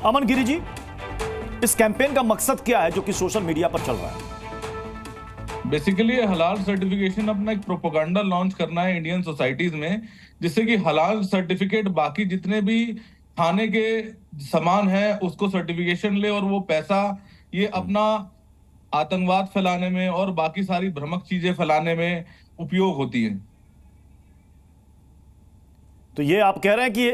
अमन गिरी जी, इस कैंपेन का मकसद क्या है जो कि सोशल मीडिया पर चल रहा है? बेसिकली हलाल सर्टिफिकेशन अपना एक प्रोपोगंडा लॉन्च करना है इंडियन सोसाइटीज में, जिससे कि हलाल सर्टिफिकेट बाकी जितने भी खाने के सामान है उसको सर्टिफिकेशन ले और वो पैसा ये अपना आतंकवाद फैलाने में और बाकी सारी भ्रामक चीजें फैलाने में उपयोग होती है। तो ये आप कह रहे हैं कि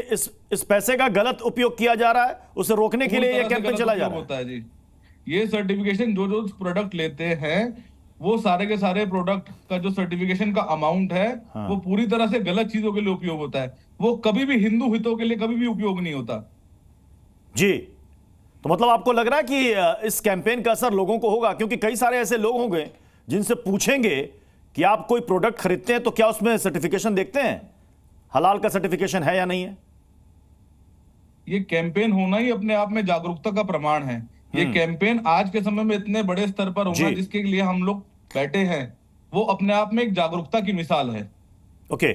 इस पैसे का गलत उपयोग किया जा रहा है, उसे रोकने के लिए ये कैंपेन चला जा रहा है? होता है जी। ये सर्टिफिकेशन जो प्रोडक्ट लेते हैं वो सारे के सारे प्रोडक्ट का जो सर्टिफिकेशन का अमाउंट है वो पूरी तरह से गलत चीजों के लिए उपयोग होता है। वो कभी भी हिंदू हितों के लिए कभी भी उपयोग नहीं होता जी। तो मतलब आपको लग रहा है कि इस कैंपेन का असर लोगों को होगा, क्योंकि कई सारे ऐसे लोग होंगे जिनसे पूछेंगे कि आप कोई प्रोडक्ट खरीदते हैं तो क्या उसमें सर्टिफिकेशन देखते हैं, हलाल का सर्टिफिकेशन है या नहीं है? ये कैंपेन होना ही अपने आप में जागरूकता का प्रमाण है। ये कैंपेन आज के समय में इतने बड़े स्तर पर होना जिसके लिए हम लोग बैठे हैं वो अपने आप में एक जागरूकता की मिसाल है। ओके,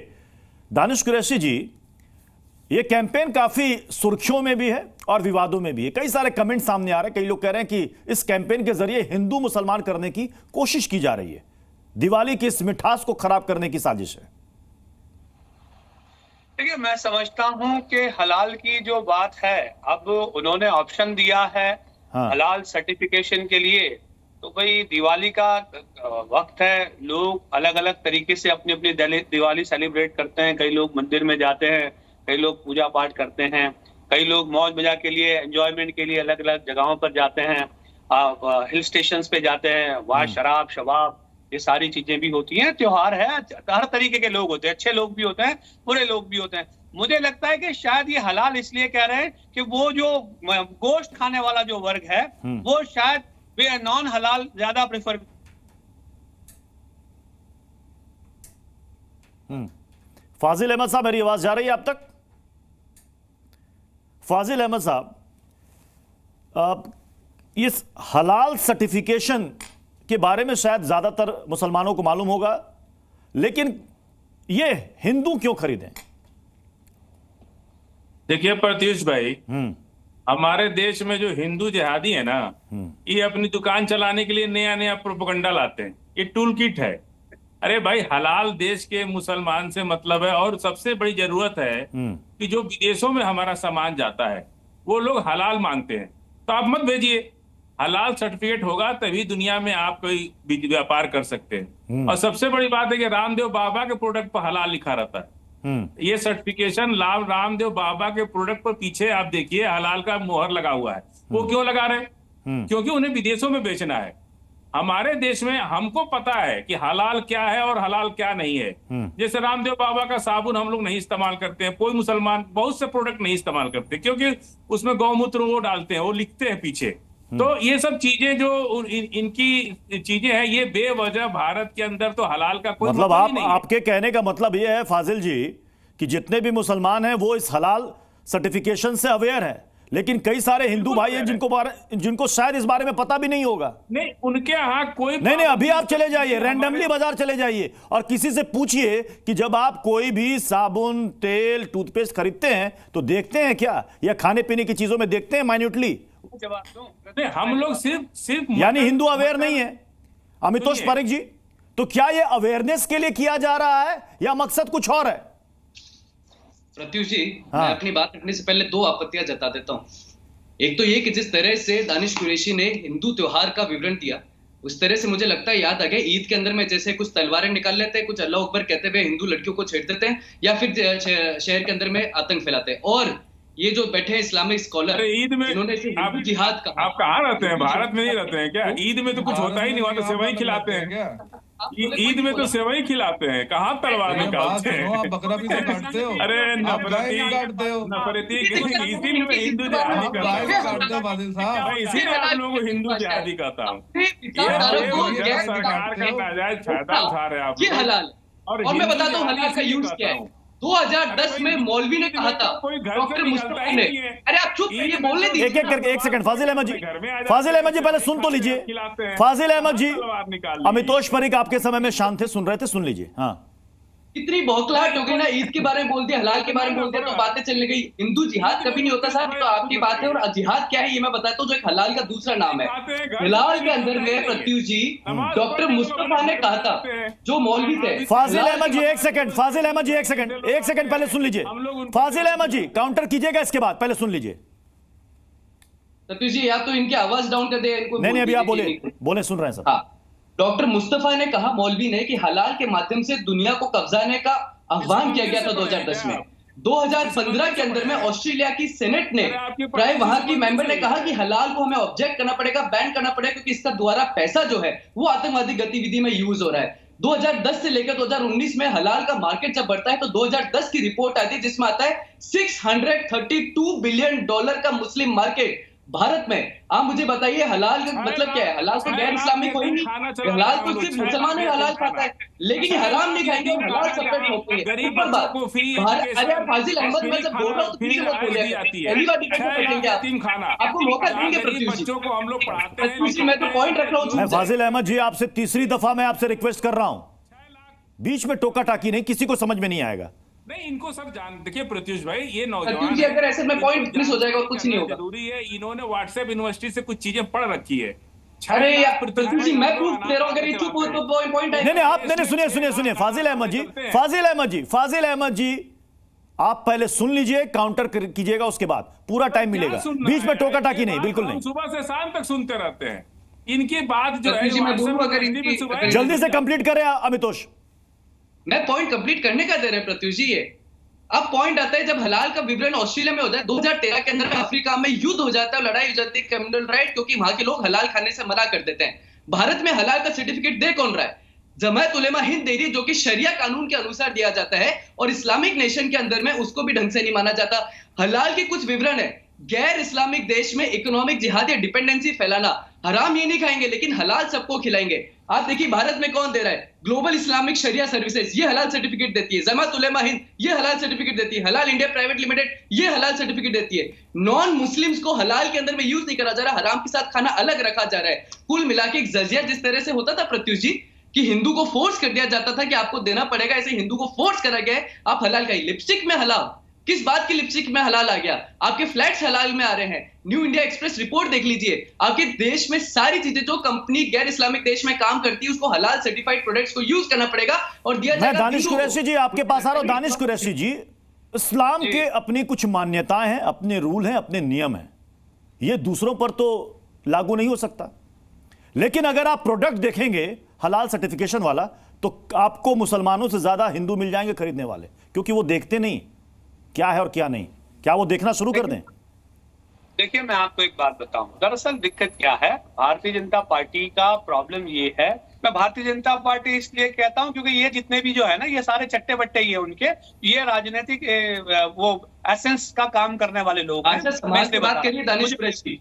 दानिश कुरैशी जी, ये कैंपेन काफी सुर्खियों में भी है और विवादों में भी है। कई सारे कमेंट सामने आ रहे हैं, कई लोग कह रहे हैं कि इस कैंपेन के जरिए हिंदू मुसलमान करने की कोशिश की जा रही है, दिवाली की इस मिठास को खराब करने की साजिश है। देखिए, मैं समझता हूं कि हलाल की जो बात है, अब उन्होंने ऑप्शन दिया है हलाल सर्टिफिकेशन के लिए, तो भाई दिवाली का वक्त है, लोग अलग अलग तरीके से अपनी अपनी दिवाली सेलिब्रेट करते हैं। कई लोग मंदिर में जाते हैं, कई लोग पूजा पाठ करते हैं, कई लोग मौज मजा के लिए, एंजॉयमेंट के लिए अलग अलग जगहों पर जाते हैं, हिल स्टेशंस पे जाते हैं, वहाँ शराब शबाब ये सारी चीजें भी होती हैं। त्योहार है, हर तरीके के लोग होते हैं, अच्छे लोग भी होते हैं, बुरे लोग भी होते हैं। मुझे लगता है कि शायद ये हलाल इसलिए कह रहे हैं कि वो जो गोश्त खाने वाला जो वर्ग है वो शायद नॉन हलाल ज्यादा प्रेफर। फाजिल अहमद साहब, मेरी आवाज जा रही है आप तक? फाजिल अहमद साहब, इस हलाल सर्टिफिकेशन के बारे में शायद ज्यादातर मुसलमानों को मालूम होगा, लेकिन ये हिंदू क्यों खरीदें? देखिए प्रत्युष भाई, हमारे देश में जो हिंदू जिहादी है ना, ये अपनी दुकान चलाने के लिए नया नया प्रोपेगेंडा लाते हैं। ये टूल किट है। अरे भाई, हलाल देश के मुसलमान से मतलब है। और सबसे बड़ी जरूरत है कि जो विदेशों में हमारा सामान जाता है वो लोग हलाल मांगते हैं, तो आप मत भेजिए। हलाल सर्टिफिकेट होगा तभी दुनिया में आप कोई व्यापार कर सकते हैं। और सबसे बड़ी बात है कि रामदेव बाबा के प्रोडक्ट पर हलाल लिखा रहता है। ये सर्टिफिकेशन रामदेव बाबा के प्रोडक्ट पर पीछे आप देखिए हलाल का मोहर लगा हुआ है। वो क्यों लगा रहे? क्योंकि उन्हें विदेशों में बेचना है। हमारे देश में हमको पता है कि हलाल क्या है और हलाल क्या नहीं है। जैसे रामदेव बाबा का साबुन हम लोग नहीं इस्तेमाल करते हैं, कोई मुसलमान बहुत से प्रोडक्ट नहीं इस्तेमाल करते क्योंकि उसमें गौमूत्र वो डालते हैं, वो लिखते हैं पीछे। तो ये सब चीजें जो इनकी चीजें हैं, ये बेवजह भारत के अंदर तो हलाल का कोई मतलब आपके कहने का मतलब ये है फाजिल जी कि जितने भी मुसलमान हैं वो इस हलाल सर्टिफिकेशन से अवेयर है, लेकिन कई सारे हिंदू भाई हैं जिनको शायद इस बारे में पता भी नहीं होगा। नहीं, उनके यहाँ कोई नहीं, अभी आप चले जाइए, रैंडमली बाजार चले जाइए और किसी से पूछिए कि जब आप कोई भी साबुन, तेल, टूथपेस्ट खरीदते हैं तो देखते हैं क्या, या खाने पीने की चीजों में देखते हैं माइन्यूटली? हम लोग सिर्फ यानी हिंदू अवेयर नहीं है। अमितोष पारेख जी, तो क्या ये अवेयरनेस के लिए किया जा रहा है या मकसद कुछ और है? प्रत्युष जी, मैं अपनी बात रखने से पहले दो आपत्तियां जता देता हूं। एक तो ये कि जिस तरह से दानिश कुरैशी ने हिंदू त्योहार का विवरण दिया, उस तरह से मुझे लगता है याद आ गया ईद के अंदर में जैसे कुछ तलवारें निकाल लेते हैं, कुछ अल्लाह अकबर कहते हुए हिंदू लड़कियों को छेड़ देते हैं या फिर शहर के अंदर में आतंक फैलाते हैं। और ये जो बैठे हैं इस्लामिक स्कॉलर, ईद में हिंदू जिहाद का, आप कहाँ रहते हैं? भारत में नहीं रहते हैं क्या? ईद में तो कुछ होता ही नहीं, वहां तो सेवई खिलाते हैं क्या? ईद में तो सेवई खिलाते हैं, कहाँ तलवार निकालते हैं? आप बकरा भी तो काटते हो। अरे नफरती इसीलिए मैं हिंदू जिहादी कहता हूँ, इसीलिए आप लोगों को हिंदू जिहादी कहता हूँ। सरकार का नाजायज फायदा उठा रहे हैं आप। ये हलाल, और मैं बताता हूँ हलाल का यूज क्या है। 2010 में मौलवी ने कहा था, डॉक्टर मुस्तफा ने, अरे आप चुप रहिए, बोलने दीजिए। एक सेकंड फाजिल अहमद जी पहले सुन तो लीजिए। फाजिल अहमद जी, अमितोष पारेख आपके समय में शांत थे, सुन रहे थे, सुन लीजिए। हाँ, कितनी बौखलाहट हो गई ना, ईद के बारे में बोल दिया, हलाल के बारे में बोल दिया तो बातें चलने गई। हिंदू जिहाद कभी नहीं होता साहब, तो आपकी बात है। और जिहाद क्या है ये मैं बताता हूँ, जो एक हलाल का दूसरा नाम है। हलाल के अंदर में प्रत्युष जी, डॉक्टर मुस्तफा ने कहा था, जो मौलवी थे। फाजिल अहमद जी एक सेकंड, फाजिल अहमद जी एक सेकंड पहले सुन लीजिए। फाजिल अहमद जी काउंटर कीजिएगा, इसके बाद पहले सुन लीजिए। प्रत्युष जी, या तो इनकी आवाज डाउन कर दे, इनको नहीं अभी आप बोले सुन रहे हैं सर। हाँ, डॉक्टर मुस्तफा ने कहा, मौलवी ने, कि हलाल के माध्यम से दुनिया को कब्जाने का आह्वान किया गया था 2010 में। 2015 के अंदर में ऑस्ट्रेलिया की सेनेट ने, प्राय वहां की मेंबर ने कहा कि हलाल को हमें ऑब्जेक्ट करना पड़ेगा, बैन करना पड़ेगा, क्योंकि इसका द्वारा पैसा जो है वो आतंकवादी गतिविधि में यूज हो रहा है। 2010 से लेकर 2019 में हलाल का मार्केट जब बढ़ता है तो 2010 की रिपोर्ट आती है जिसमें आता है $632 बिलियन का मुस्लिम मार्केट भारत में। आप मुझे बताइए हलाल का मतलब क्या है? हलाल तो गैर इस्लामिक कोई नहीं, हलाल तो सिर्फ मुसलमान ही हलाल खाता है, लेकिन हराम नहीं खाएंगे, हलाल सेपरेट होते हैं। अरे फाजिल अहमद, मैं जब बोल रहा हूँ तो पीछे मत बोलिए, पहली बार डिफेंड आपको मौका देंगे प्रत्युष जी, मैं तो पॉइंट रख रहा हूँ। फाजिल अहमद जी, आपसे तीसरी दफा मैं आपसे रिक्वेस्ट कर रहा हूं, बीच में टोका टाकी नहीं, किसी को समझ में नहीं आएगा। नहीं, इनको सब देखिए प्रत्युष भाई, ये नौजवान अगर ऐसे में पॉइंट मिस हो जाएगा और कुछ नहीं होगा। जरूरी है, इन्होंने व्हाट्सएप यूनिवर्सिटी से कुछ चीजें पढ़ रखी है। अरे यार प्रत्युष जी, मैं प्रूफ दे रहा हूं, अगर ये चुप हो तो पॉइंट है। नहीं आप सुनिए फाजिल अहमद जी, आप पहले सुन लीजिए, काउंटर कीजिएगा, उसके बाद पूरा टाइम मिलेगा, बीच में टोका टाकी नहीं, बिल्कुल नहीं। सुबह से शाम तक सुनते रहते हैं इनकी बात जो है। जल्दी से कंप्लीट करें अमितोष। मैं पॉइंट कंप्लीट करने का दे रहे हैं प्रत्युष जी। ये अब पॉइंट आता है जब हलाल का विवरण ऑस्ट्रेलिया में हो जाए, 2013 के अंदर अफ्रीका में युद्ध हो जाता है, लड़ाई हो जाती है कम्युनल राइट, क्योंकि वहां के लोग हलाल खाने से मना कर देते हैं। भारत में हलाल का सर्टिफिकेट दे कौन रहा है? जमायत उलेमा हिंद दे रही है, जो कि शरिया कानून के अनुसार दिया जाता है, और इस्लामिक नेशन के अंदर में उसको भी ढंग से नहीं माना जाता। हलाल के कुछ विवरण है, गैर इस्लामिक देश में इकोनॉमिक जिहाद या डिपेंडेंसी फैलाना, हराम ये नहीं खाएंगे लेकिन हलाल सबको खिलाएंगे। आप देखिए भारत में कौन दे रहा है? ग्लोबल इस्लामिक शरिया सर्विसेज, ये हलाल सर्टिफिकेट देती है। जमात उलेमा हिंद ये हलाल सर्टिफिकेट देती है। हलाल इंडिया प्राइवेट लिमिटेड ये हलाल सर्टिफिकेट देती है। नॉन मुस्लिम्स को हलाल के अंदर में यूज नहीं करा जा रहा, हराम के साथ खाना अलग रखा जा रहा है। कुल मिला के एक जजिया जिस तरह से होता था प्रत्युष जी, कि हिंदू को फोर्स कर दिया जाता था कि आपको देना पड़ेगा, ऐसे हिंदू को फोर्स करा गया है आप हलाल का। लिपस्टिक में हलाल, किस बात की लिपस्टिक में हलाल आ गया? आपके फ्लैट्स हलाल में आ रहे हैं। न्यू इंडिया एक्सप्रेस रिपोर्ट देख लीजिए, आपके देश में सारी चीजें जो कंपनी गैर इस्लामिक देश में काम करती है उसको हलाल सर्टिफाइड प्रोडक्ट्स को यूज करना पड़ेगा और दिया जाएगा। दानिश कुरैशी जी आपके पास आ रहा हूं। दानिश कुरैशी जी, इस्लाम के अपनी कुछ मान्यताएं हैं, अपने रूल हैं, अपने नियम हैं, ये दूसरों पर तो लागू नहीं हो सकता। लेकिन अगर आप प्रोडक्ट देखेंगे हलाल सर्टिफिकेशन वाला, तो आपको मुसलमानों से ज्यादा हिंदू मिल जाएंगे खरीदने वाले, क्योंकि वो देखते नहीं क्या है और क्या नहीं। क्या वो देखना शुरू कर दें? देखिए मैं आपको एक बात बताऊं, दरअसल दिक्कत क्या है, भारतीय जनता पार्टी का प्रॉब्लम ये है। मैं भारतीय जनता पार्टी इसलिए कहता हूं क्योंकि ये जितने भी जो है ना, ये सारे चट्टे बट्टे ही है उनके, ये राजनीतिक वो एसेंस का काम करने वाले लोग हैं। समाज की बात करिए दानिश कुरैशी,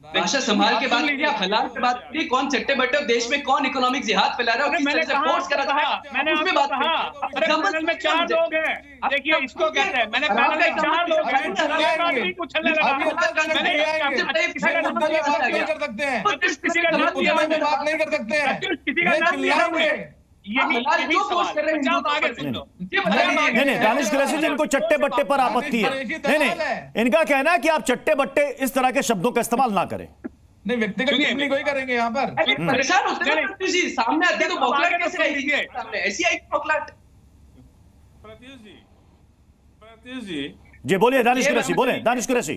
भाषा संभाल के बात करिए, हलाल की बात करिए। कौन चट्टे बट्टे और देश में कौन इकोनॉमिक जिहाद फैला रहा है और किस तरह से फोर्स करा रहा है, मैंने उसमें बात कहा। पैनल में 4 लोग हैं, देखिए इसको कहते हैं, मैंने पैनल में 4 लोग हैं, कुछ हल्ले लगा मैंने किसी का नाम लिया, किसी का नाम लिया, बात नहीं कर सकते हैं, किसी का नाम लिया। नहीं दानिश कुरैशी जी, इनको चट्टे बट्टे पर आपत्ति है। नहीं, इनका कहना है कि आप चट्टे बट्टे इस तरह के शब्दों का इस्तेमाल ना करें। नहीं, व्यक्तिगत टिप्पणी कोई करेंगे यहाँ पर। परेशान होते हैं जी, सामने आते तो बौखलाहट कैसे आएगी? सामने ऐसी आएगी बौखलाहट। प्रत्युष जी बोलिए दानिश कुरैशी, बोले दानिश कुरैशी।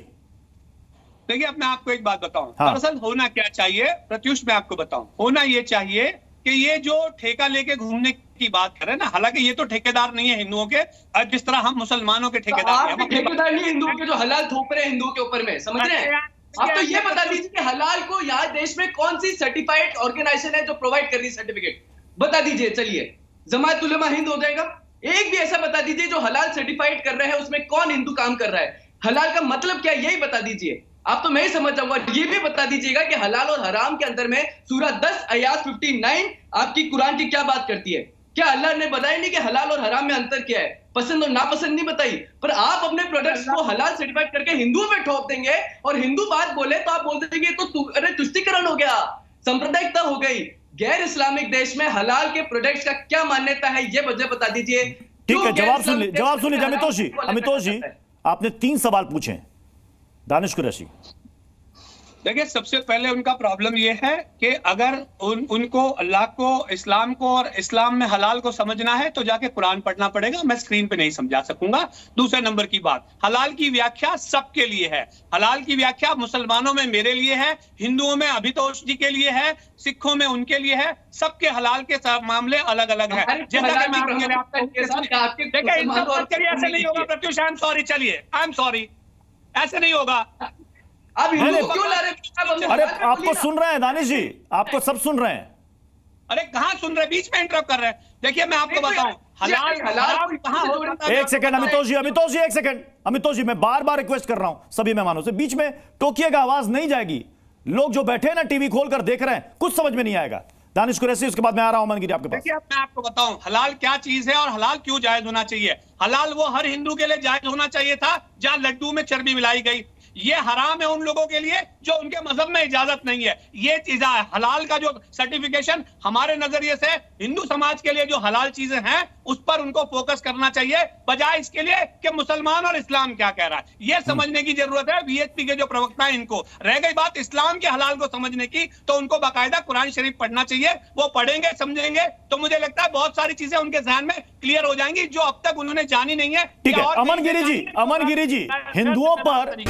देखिए अब मैं आपको एक बात बताऊं, दरअसल होना क्या चाहिए प्रत्युष, मैं आपको बताऊं, होना ये चाहिए कि ये जो ठेका लेके घूमने की बात कर रहे हैं ना, हालांकि ये तो ठेकेदार नहीं है हिंदुओं के, जिस तरह हम मुसलमानों के ठेकेदार हैं। ठेकेदार नहीं हिंदुओं के, जो हलाल थोप रहे हैं हिंदुओं के ऊपर में, समझ रहे हैं? आप तो ये बता दीजिए कि हलाल को यहाँ देश में कौन सी सर्टिफाइड ऑर्गेनाइजेशन है जो प्रोवाइड कर रही है सर्टिफिकेट, बता दीजिए। चलिए जमात उलेमा हिंद हो जाएगा, एक भी ऐसा बता दीजिए जो हलाल सर्टिफाइड कर रहे हैं उसमें कौन हिंदू काम कर रहा है, हलाल का मतलब क्या, यही बता दीजिए। आप तो मैं ही समझ जाऊंगा। ये भी बता दीजिएगा कि हलाल और हराम के अंदर में सूरह 10 आयत 59 आपकी कुरान की क्या बात करती है? क्या अल्लाह ने बताया नहीं कि हलाल और हराम में अंतर क्या है? पसंद और नापसंद नहीं बताई, पर आप अपने प्रोडक्ट्स को हलाल सर्टिफाइड करके हिंदुओं में ठोक देंगे और हिंदू बात बोले तो आप बोल देंगे तो अरे तुष्टिकरण हो गया, सांप्रदायिकता हो गई। गैर इस्लामिक देश में हलाल के प्रोडक्ट्स का क्या मान्यता है, ये मुझे बता दीजिए। ठीक है, जवाब सुन लीजिए अमितोष जी, आपने 3 सवाल पूछे। दानिश कुरैशी, देखिए, सबसे पहले उनका प्रॉब्लम यह है कि अगर उनको अल्लाह को, इस्लाम को और इस्लाम में हलाल को समझना है तो जाके कुरान पढ़ना पड़ेगा, मैं स्क्रीन पे नहीं समझा सकूंगा। दूसरे नंबर की बात, हलाल की व्याख्या सबके लिए है। हलाल की व्याख्या मुसलमानों में मेरे लिए है, हिंदुओं में अभितोष जी के लिए है, सिखों में उनके लिए है। सबके हलाल के मामले अलग अलग है। जैसा कि मैं ऐसे नहीं होगा प्रत्युष, आई एम सॉरी, चलिए आई एम सॉरी, ऐसे नहीं होगा। आप क्यों ला रहे हैं? अरे आपको सुन रहे हैं दानिश जी, आपको सब सुन रहे हैं। अरे कहाँ सुन रहे, बीच में इंटरप्ट कर रहे हैं। देखिए मैं आपको बताऊं, हलाल कहाँ हो रहा है। एक सेकंड अमितोष जी, एक सेकंड अमितोष जी, मैं बार बार रिक्वेस्ट कर रहा हूं सभी मेहमानों से, बीच में टोकिएगा, आवाज नहीं जाएगी। लोग जो बैठे हैं ना टीवी खोलकर देख रहे हैं, कुछ समझ में नहीं आएगा। दानिश कुरैशी, उसके बाद मैं आ रहा हूं अमन गिरी आपके पास। देखिए मैं आपको बताऊं हलाल क्या चीज है और हलाल क्यों जायज होना चाहिए। हलाल वो हर हिंदू के लिए जायज होना चाहिए था जहां लड्डू में चर्बी मिलाई गई। ये हराम है उन लोगों के लिए जो उनके मजहब में इजाजत नहीं है। ये चीज है हलाल का जो सर्टिफिकेशन, हमारे नजरिए से हिंदू समाज के लिए जो हलाल चीजें हैं उस पर उनको फोकस करना चाहिए, बजाय इसके लिए कि मुसलमान और इस्लाम क्या कह रहा है। ये समझने की जरूरत है वीएचपी के जो प्रवक्ता है इनको। रह गई बात इस्लाम के हलाल को समझने की, तो उनको बाकायदा कुरान शरीफ पढ़ना चाहिए। वो पढ़ेंगे, समझेंगे तो मुझे लगता है बहुत सारी चीजें उनके ज़हन में क्लियर हो जाएंगी जो अब तक उन्होंने जानी नहीं है। ठीक है अमन गिरी जी, हिंदुओं पर जी